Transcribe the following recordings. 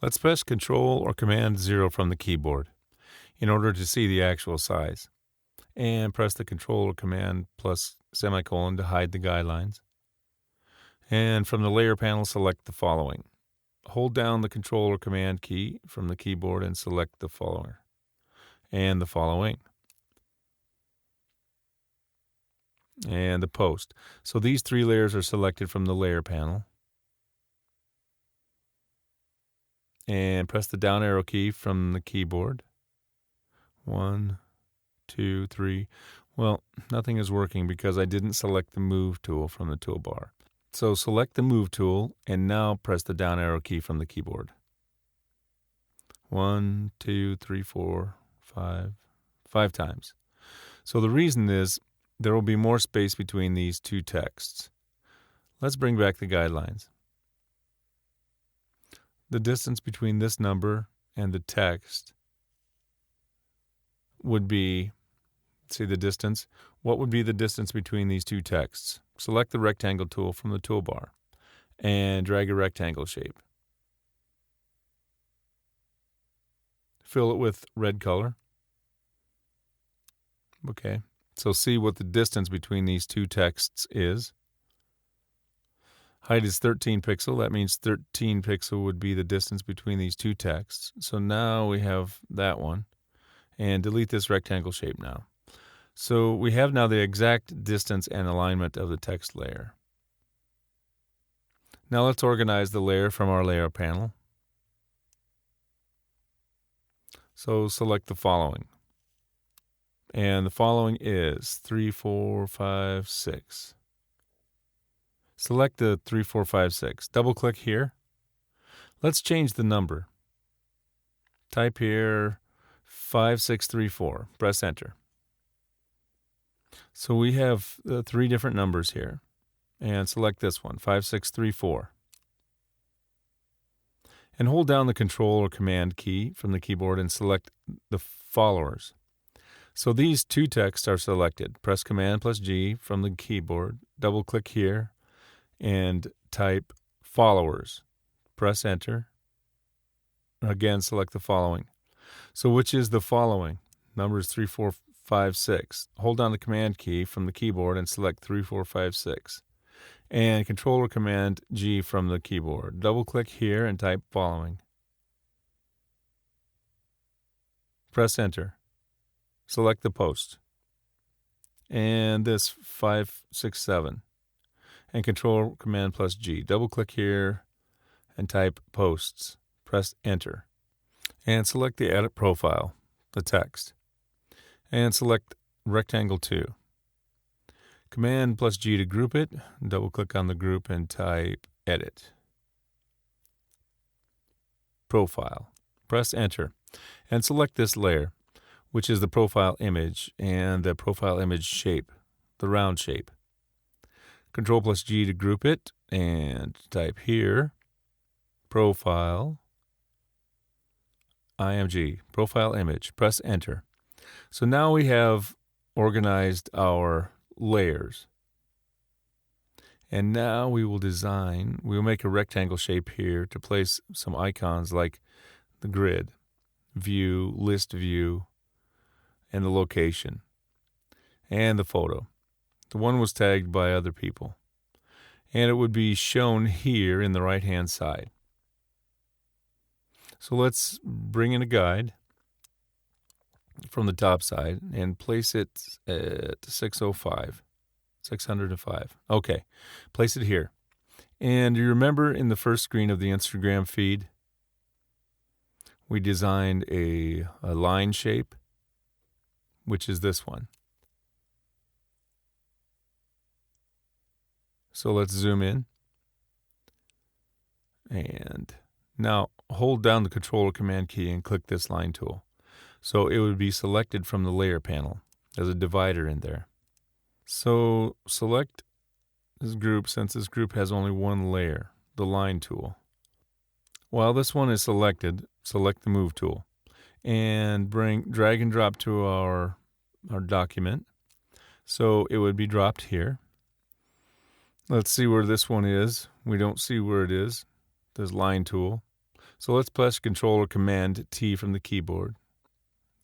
Let's press Control or Command 0 from the keyboard in order to see the actual size. And press the Control or Command plus semicolon to hide the guidelines. And from the layer panel, select the following. Hold down the Control or Command key from the keyboard and select the follower and the following and the post. So these three layers are selected from the layer panel. And press the down arrow key from the keyboard. 1, 2, 3. Well, nothing is working because I didn't select the Move tool from the toolbar. So select the Move tool and now press the down arrow key from the keyboard. 1, 2, 3, 4, 5. 5 times. So the reason is there will be more space between these two texts. Let's bring back the guidelines. The distance between this number and the text would be, see the distance? What would be the distance between these two texts? Select the rectangle tool from the toolbar and drag a rectangle shape. Fill it with red color. Okay, so see what the distance between these two texts is. Height is 13 pixel. That means 13 pixel would be the distance between these two texts. So now we have that one. And delete this rectangle shape now. So we have now the exact distance and alignment of the text layer. Now let's organize the layer from our layer panel. So select the following. And the following is 3, 4, 5, 6. Select the 3, 4, 5, 6. Double click here. Let's change the number. Type here 5634. Press enter. So we have three different numbers here. And select this one, 5634. And hold down the Control or Command key from the keyboard and select the followers. So these two texts are selected. Press Command plus G from the keyboard. Double click here and type followers. Press enter. Again, select the following. So which is the following? Numbers 3, 4, 5, 6. Hold down the Command key from the keyboard and select 3, 4, 5, 6. And Control or Command G from the keyboard. Double click here and type following. Press enter. Select the post. And this 5, 6, 7. And Control Command plus G. Double click here and type posts. Press enter. And select the edit profile, the text. And select rectangle 2. Command plus G to group it. Double click on the group and type edit. Profile. Press enter. And select this layer, which is the profile image and the profile image shape, the round shape. Control plus G to group it and type here, profile, IMG, profile image. Press enter. So now we have organized our layers. And now we will we'll make a rectangle shape here to place some icons like the grid, view, list view, and the location, and the photo. The one was tagged by other people. And it would be shown here in the right-hand side. So let's bring in a guide from the top side and place it at 605. Okay, place it here. And you remember in the first screen of the Instagram feed, we designed a line shape, which is this one. So let's zoom in. And now hold down the Control or Command key and click this line tool. So it would be selected from the layer panel. There's a divider in there. So select this group since this group has only one layer, the line tool. While this one is selected, select the Move tool and drag and drop to our document. So it would be dropped here. Let's see where this one is. We don't see where it is. There's line tool. So let's press Control or Command T from the keyboard.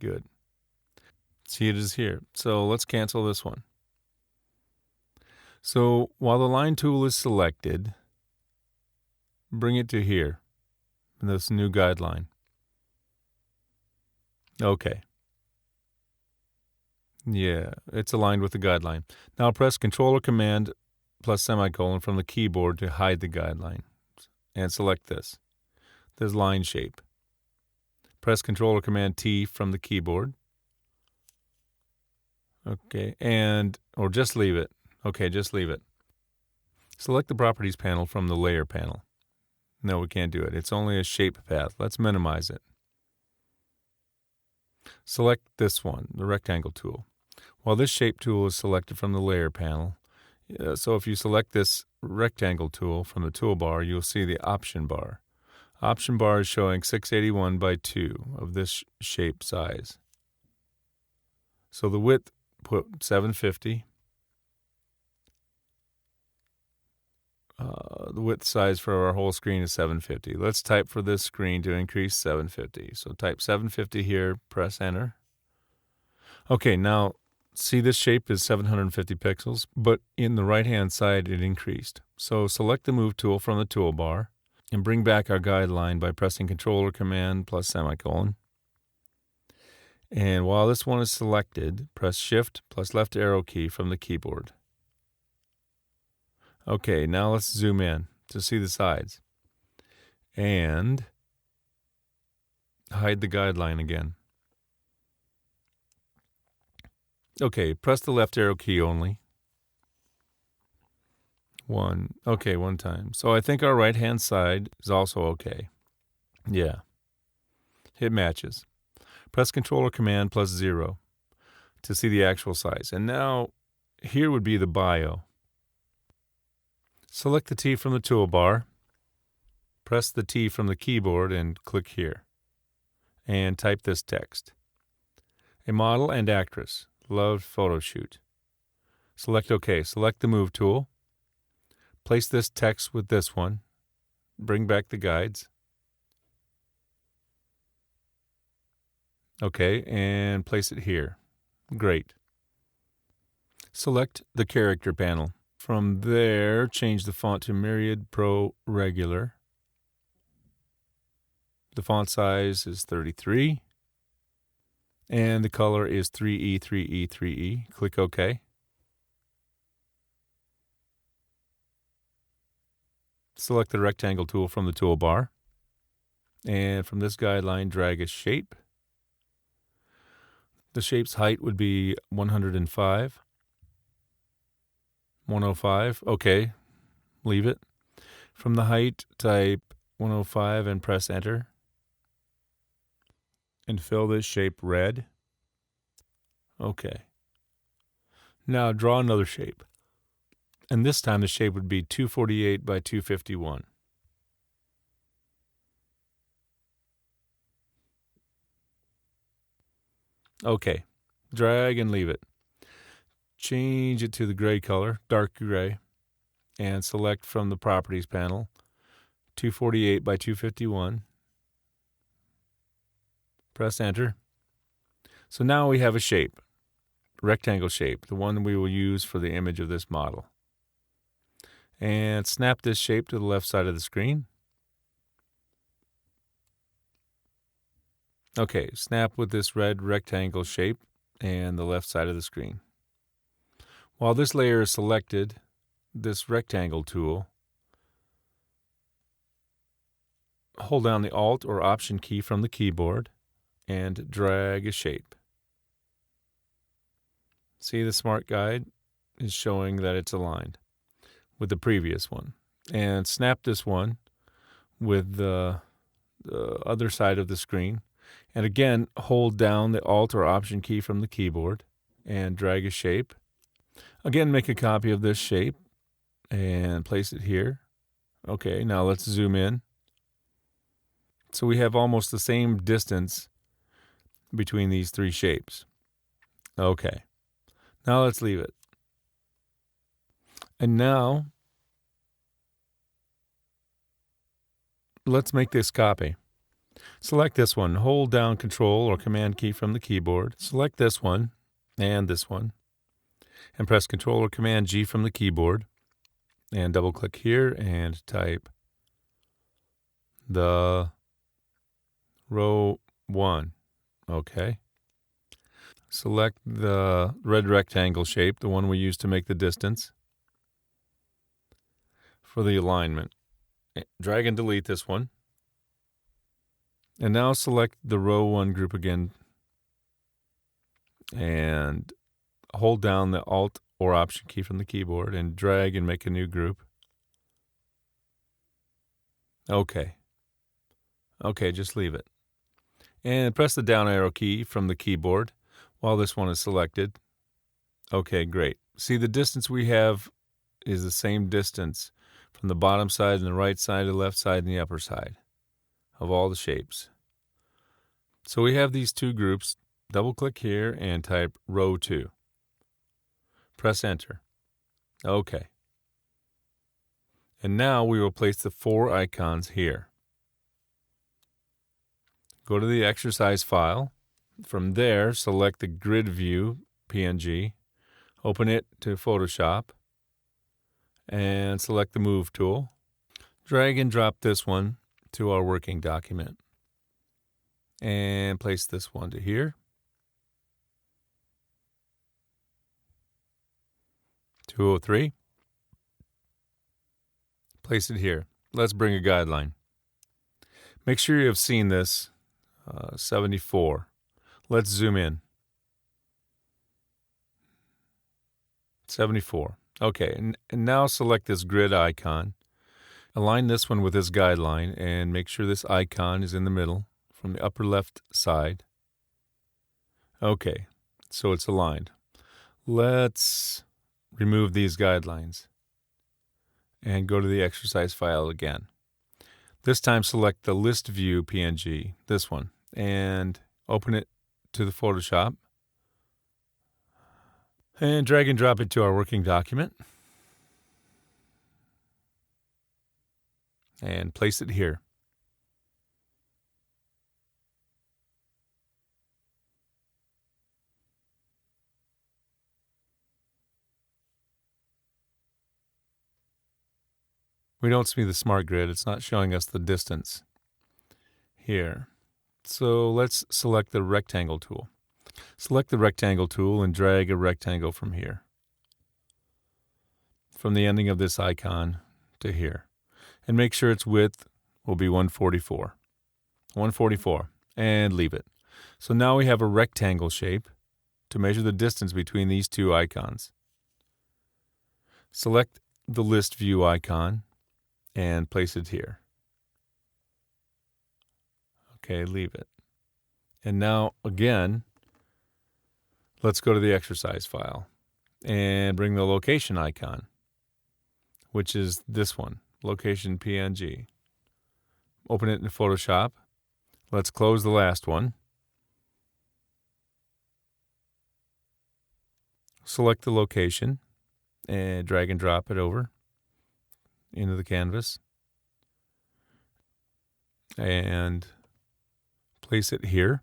Good. See, it is here. So let's cancel this one. So while the line tool is selected, bring it to here, in this new guideline. Okay. Yeah, it's aligned with the guideline. Now press Control or Command plus semicolon from the keyboard to hide the guideline. And select this line shape. Press Control or Command T from the keyboard. Okay, or just leave it. Okay, just leave it. Select the Properties panel from the Layer panel. No, we can't do it. It's only a shape path. Let's minimize it. Select this one, the Rectangle tool. While this Shape tool is selected from the Layer panel, so if you select this Rectangle tool from the toolbar, you'll see the Option bar. Option bar is showing 681 by 2 of this shape size. So the width, put 750. The width size for our whole screen is 750. Let's type for this screen to increase 750. So type 750 here, press Enter. Okay, now see this shape is 750 pixels, but in the right-hand side it increased. So select the Move tool from the toolbar and bring back our guideline by pressing Control or Command plus semicolon. And while this one is selected, press Shift plus left arrow key from the keyboard. Okay, now let's zoom in to see the sides. And hide the guideline again. Okay, press the left arrow key only. One time. So I think our right-hand side is also okay. Yeah, it matches. Press Control or Command plus 0 to see the actual size. And now, here would be the bio. Select the T from the toolbar, press the T from the keyboard and click here. And type this text. A model and actress. Loved photo shoot. Select OK. Select the Move tool. Place this text with this one. Bring back the guides. Okay, and place it here. Great. Select the Character panel. From there, change the font to Myriad Pro Regular. The font size is 33. And the color is 3E, 3E, 3E. Click OK. Select the Rectangle tool from the toolbar. And from this guideline, drag a shape. The shape's height would be 105. 105. Okay, leave it. From the height, type 105 and press Enter. And fill this shape red. Okay. Now draw another shape. And this time the shape would be 248 by 251. Okay. Drag and leave it. Change it to the gray color, dark gray, and select from the Properties panel 248 by 251. Press Enter. So now we have a shape, rectangle shape, the one we will use for the image of this model. And snap this shape to the left side of the screen. Okay, snap with this red rectangle shape and the left side of the screen. While this layer is selected, this rectangle tool, hold down the Alt or Option key from the keyboard and drag a shape. See, the Smart Guide is showing that it's aligned with the previous one. And snap this one with the other side of the screen. And again, hold down the Alt or Option key from the keyboard and drag a shape. Again, make a copy of this shape and place it here. Okay, now let's zoom in. So we have almost the same distance between these three shapes. Okay, now let's leave it. And now, let's make this copy. Select this one. Hold down Control or Command key from the keyboard. Select this one, and press Control or Command G from the keyboard. And double-click here and type the row 1. Okay. Select the red rectangle shape, the one we used to make the distance for the alignment. Drag and delete this one. And now select the row 1 group again and hold down the Alt or Option key from the keyboard and drag and make a new group. Okay. Okay, just leave it. And press the down arrow key from the keyboard while this one is selected. Okay, great. See, the distance we have is the same distance from the bottom side and the right side, the left side, and the upper side of all the shapes. So we have these two groups. Double-click here and type row 2. Press Enter. Okay. And now we will place the 4 icons here. Go to the exercise file. From there, select the grid view PNG. Open it to Photoshop. And select the Move tool. Drag and drop this one to our working document. And place this one to here. 203. Place it here. Let's bring a guideline. Make sure you have seen this. 74. Let's zoom in. 74. Okay, and now select this grid icon. Align this one with this guideline and make sure this icon is in the middle from the upper left side. Okay, so it's aligned. Let's remove these guidelines and go to the exercise file again. This time select the list view PNG, this one, and open it to the Photoshop. And drag and drop it to our working document. And place it here. We don't see the smart grid. It's not showing us the distance here. So let's select the rectangle tool. Select the rectangle tool and drag a rectangle from here. From the ending of this icon to here. And make sure its width will be 144. 144. And leave it. So now we have a rectangle shape to measure the distance between these two icons. Select the list view icon and place it here. Okay, leave it. And now, again, let's go to the exercise file and bring the location icon, which is this one, location PNG. Open it in Photoshop. Let's close the last one. Select the location and drag and drop it over into the canvas and place it here.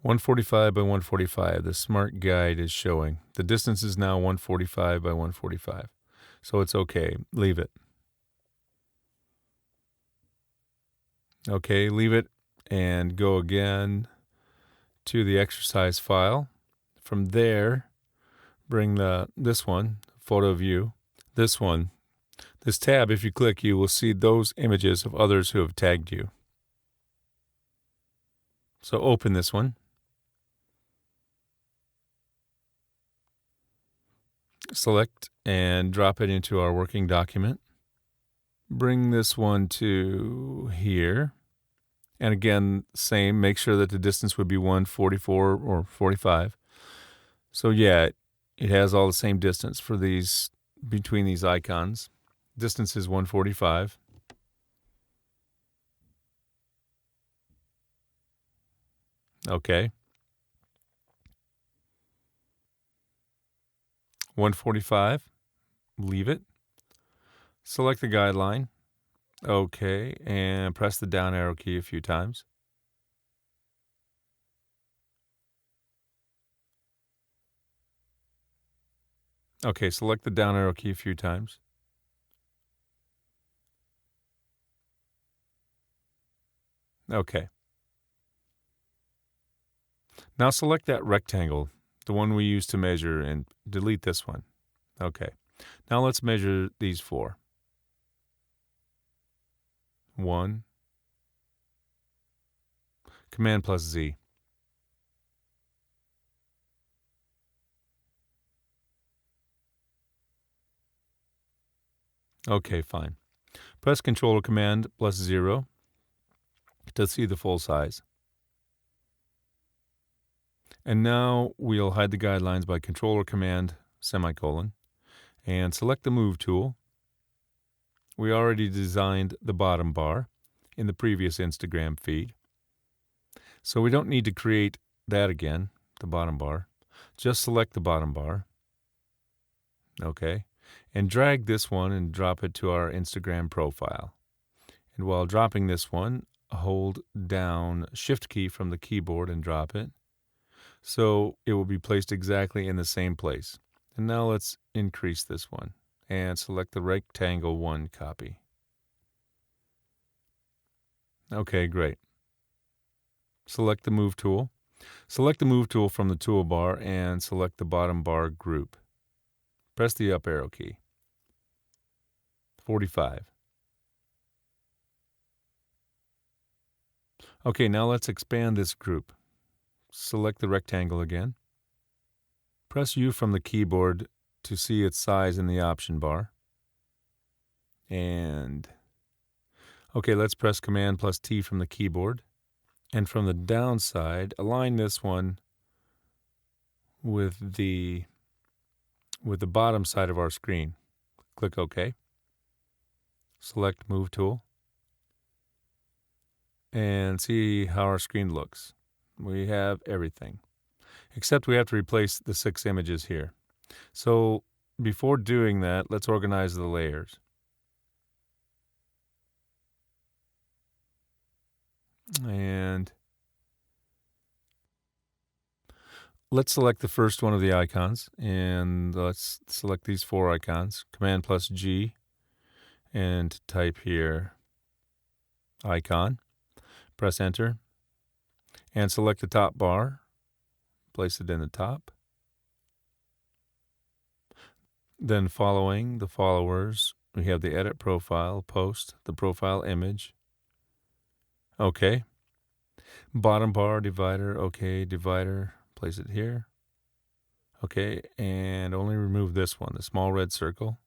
145 by 145, the smart guide is showing. The distance is now 145 by 145. So it's okay. Leave it. Okay, leave it and go again to the exercise file. From there, bring this one, photo view, this one. This tab, if you click, you will see those images of others who have tagged you. So open this one. Select and drop it into our working document. Bring this one to here. And again, same, make sure that the distance would be 144 or 45. So yeah, it has all the same distance for these, between these icons. Distance is 145. Okay. 145. Leave it. Select the guideline. Okay, and press the down arrow key a few times. Okay, select the down arrow key a few times. Okay. Now select that rectangle, the one we used to measure, and delete this one. Okay. Now let's measure these four. 1, Command plus Z. Okay, fine. Press Control or Command plus 0 to see the full size. And now we'll hide the guidelines by Control or Command semicolon and select the Move tool. We already designed the bottom bar in the previous Instagram feed, so we don't need to create that again, the bottom bar. Just select the bottom bar. Okay, and drag this one and drop it to our Instagram profile. And while dropping this one, hold down Shift key from the keyboard and drop it, so it will be placed exactly in the same place. And now let's increase this one and select the rectangle 1 copy. Okay, great. Select the Move tool. Select the Move tool from the toolbar and select the bottom bar group. Press the up arrow key. 45. Okay, now let's expand this group. Select the rectangle again. Press U from the keyboard to see its size in the option bar. And okay, let's press Command plus T from the keyboard. And from the down side, align this one with the bottom side of our screen. Click OK. Select Move tool. And see how our screen looks. We have everything, except we have to replace the 6 images here. So before doing that, let's organize the layers. And let's select the first one of the icons, and let's select these 4 icons, Command plus G, and type here icon. Press Enter, and select the top bar, place it in the top. Then following the followers, we have the Edit Profile, Post, the profile image. Okay. Bottom bar, divider, okay, divider, place it here. Okay, and only remove this one, the small red circle.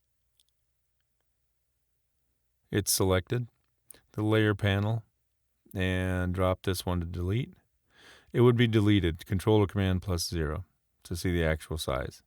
It's selected. The layer panel, and drop this one to delete. It would be deleted, Control or Command plus 0 to see the actual size.